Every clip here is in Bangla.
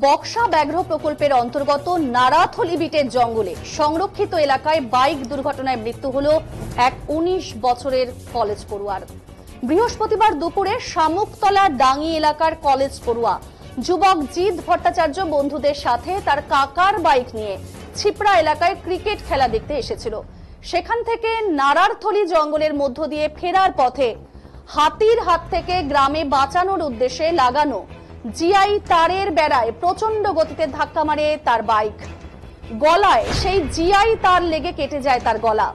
বক্সা ব্যাঘ্র প্রকল্পের অন্তর্গত নারাথলি বিটের জঙ্গলে সংরক্ষিত এলাকায় বাইক দুর্ঘটনায় মৃত্যু হল এক ১৯ বছরের কলেজ পড়ুয়ার। বৃহস্পতিবার দুপুরে শামুকতলা ডাঙ্গি এলাকার কলেজ পড়ুয়া যুবক জিৎ ভট্টাচার্য বন্ধুদের সাথে তার কাকার বাইক নিয়ে ছিপড়া এলাকায় ক্রিকেট খেলা দেখতে এসেছিল। সেখান থেকে নারারথলি জঙ্গলের মধ্য দিয়ে ফেরার পথে হাতির হাত থেকে গ্রামে বাঁচানোর উদ্দেশ্যে লাগানো জিআই তারের বেড়ায় প্রচন্ড গতিতে ধাক্কা মারে তার বাইক। গলায় সেই জিআই তার লেগে কেটে যায় তার গলা।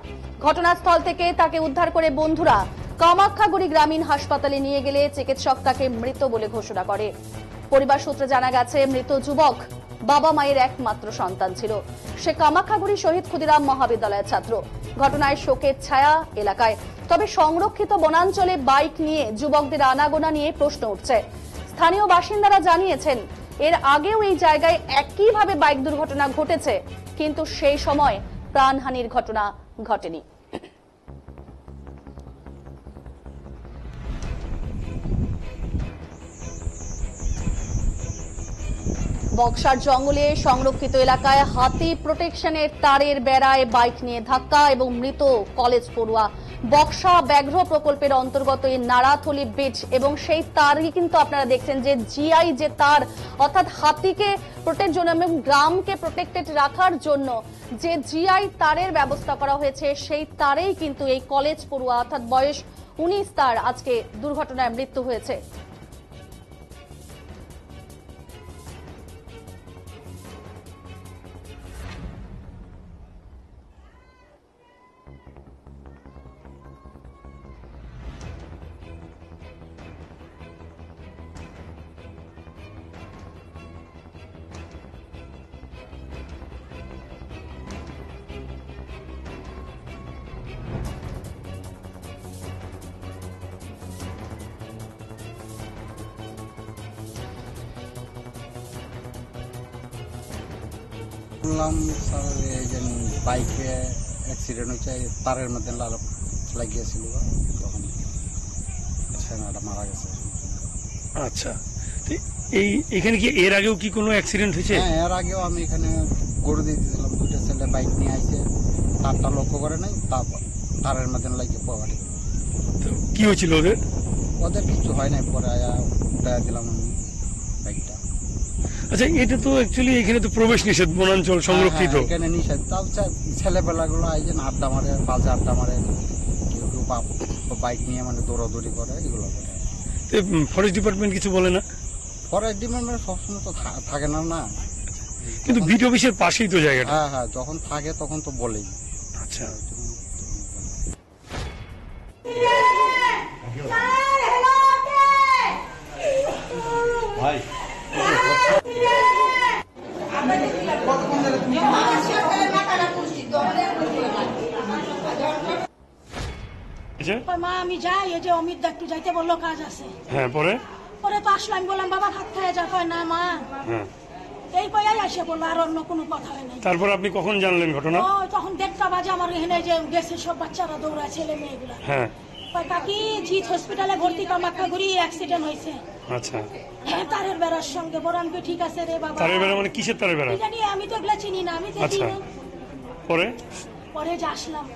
ঘটনাস্থল থেকে তাকে উদ্ধার করে বন্ধুরা কামাখ্যাগুড়ি গ্রামীণ হাসপাতালে নিয়ে গেলে চিকিৎসক তাকে মৃত বলে ঘোষণা করে। পরিবার সূত্রে জানা গেছে, মৃত যুবক বাবা মায়ের একমাত্র সন্তান ছিল। সে কামাখ্যাগুড়ি শহীদ ক্ষুদিরাম মহাবিদ্যালয়ের ছাত্র। ঘটনায় শোকের ছায়া এলাকায়। তবে সংরক্ষিত বনাঞ্চলে বাইক নিয়ে যুবকদের আনাগোনা নিয়ে প্রশ্ন উঠছে। স্থানীয় বাসিন্দারা জানিয়েছেন, এর আগেও এই জায়গায় একইভাবে বাইক দুর্ঘটনা ঘটেছে, কিন্তু সেই সময় প্রাণহানির ঘটনা ঘটেনি। বক্সার জঙ্গলে সংরক্ষিত এলাকায় হাতি প্রোটেকশনের তারের বেড়ায় বাইক নিয়ে ধাক্কা এবং মৃত কলেজ পড়ুয়া। বক্সা ব্যাঘ্র প্রকল্পের অন্তর্গত এই নারাথলি বিট এবং সেই তারই কিন্তু আপনারা দেখছেন যে জিআই যে তার, অর্থাৎ হাতিকে প্রোটেক্ট জন্য এবং গ্রামকে প্রোটেক্টেড রাখার জন্য যে জিআই তারের ব্যবস্থা করা হয়েছে, সেই তারেই কিন্তু এই কলেজ পড়ুয়া অর্থাৎ বয়স ১৯ তার আজকে দুর্ঘটনায় মৃত্যু হয়েছে। শুনলাম বাইকে অ্যাক্সিডেন্ট হয়েছে, তারের মধ্যে লাগিয়েছিল, তখন ছেলেটা মারা গেছে। আচ্ছা, এখানে কি এর আগেও কি কোনো অ্যাক্সিডেন্ট হয়েছে? হ্যাঁ, এর আগেও আমি এখানে গরু দিয়ে দিয়েছিলাম, দুইটা ছেলে বাইক নিয়ে আসছে, তারটা লক্ষ্য করে নাই, তারের মধ্যে লাগিয়ে পড়ে। কি হয়েছিল ওদের? ওদের কিছু হয় নাই, পরে উঠাইয়া দিলাম আমি বাইকটা। আচ্ছা, এটা তো অ্যাকচুয়ালি এখানে তো প্রবেশ নিষেধ, বনাঞ্চল সংরক্ষিত, এখানে নিষেধ। তাও ছেলেবেলাগুলো আইজেন আড্ডা মারে, বাজে আড্ডা মারে, কেউ কেউ বাইক নিয়ে মানে দৌড়াদৌড়ি করে, এগুলো করে। ফরেস্ট ডিপার্টমেন্ট কিছু বলে না? ফরেস্ট ডিপার্টমেন্ট সবসময় তো থাকে না না, কিন্তু বিট অফিসের পাশেই তো জায়গাটা। হ্যাঁ, যখন থাকে তখন তো বলেই। আচ্ছা, ভাই মা আমি যাই, এই যে অমিত দা একটু যাইতে বললো, কাজ আছে। হ্যাঁ, পরে তো আসলাম, আমি বললাম বাবা ভাত খাওয়া যা, কয় না মা। এই কয়াই আসে বললো, আর অন্য কোনো কথা হয় না। তারপর আপনি কখন জানলেন ঘটনা? তখন 1:30 বাজে, আমার এখানে যে দেশের সব বাচ্চারা দৌড়ায়, ছেলে মেয়েগুলা। হ্যাঁ, কাকি জিৎ হসপিটালে ভর্তি, কামাখ্যাগুড়ি অ্যাক্সিডেন্ট হয়েছে। আচ্ছা, তারের বেড়ার সঙ্গে। বড় আমি ঠিক আছে রে বাবা। তারের বেড়া মানে কিসের তারের বেড়া? জানি, আমি তো এগুলা চিনি না, আমি দেখি না। পরে যে আসলাম,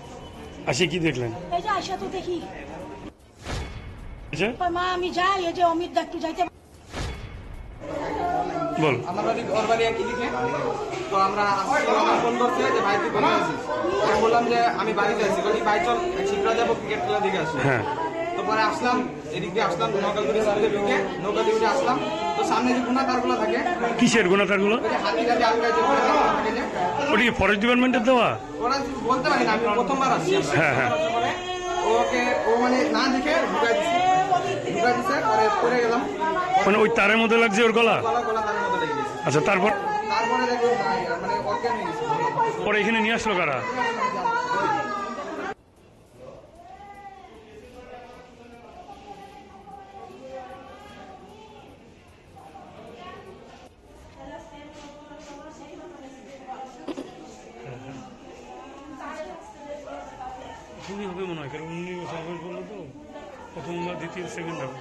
আসি কি দেখলেন? এই যে আসা তো দেখি, মা আমি যাই, এই যে অমিত দা একটু যাইতে বল। আমার বাড়ি ওর বাড়ি একই দিকে, তো আমরা আমার ফোন করছে যে ভাই তুই কোথায় আছিস? আমি বললাম যে আমি বাড়িতে আছি। বলি ভাই চল ছিপড়া যাবো, ক্রিকেট খেলা দিকে আসি। হ্যাঁ, তো পরে আসলাম, এদিক দিয়ে আসলাম, নৌকাগুড়ি সামনে ঢুকে নৌকা দিয়ে আসলাম। তো সামনে যে গুণা তারগুলো থাকে, কিসের গুণা তারগুলো? হাতি টাতি আলগায় যে গুণা তারগুলো থাকে, যে ওটা কি ফরেস্ট ডিপার্টমেন্টের দেওয়া? ওরা বলতে পারি না, আমি প্রথমবার আসছি। হ্যাঁ, ও মানে না দেখে ঢুকাই দিছে, পরে পড়ে গেলাম। মানে ওই তারের মধ্যে লাগছে ওর গলা? গলা তারের মধ্যে লেগে গেছে। আচ্ছা, তারপরে দেখলাম মানে অজ্ঞান হয়ে গেছে। পরে এখানে নিয়ে আসলো কারা? শুনি হবে মনে হয়, কারণ উনি সার্ভিস করলো তো, প্রথমবার দ্বিতীয় সেকেন্ড হবে।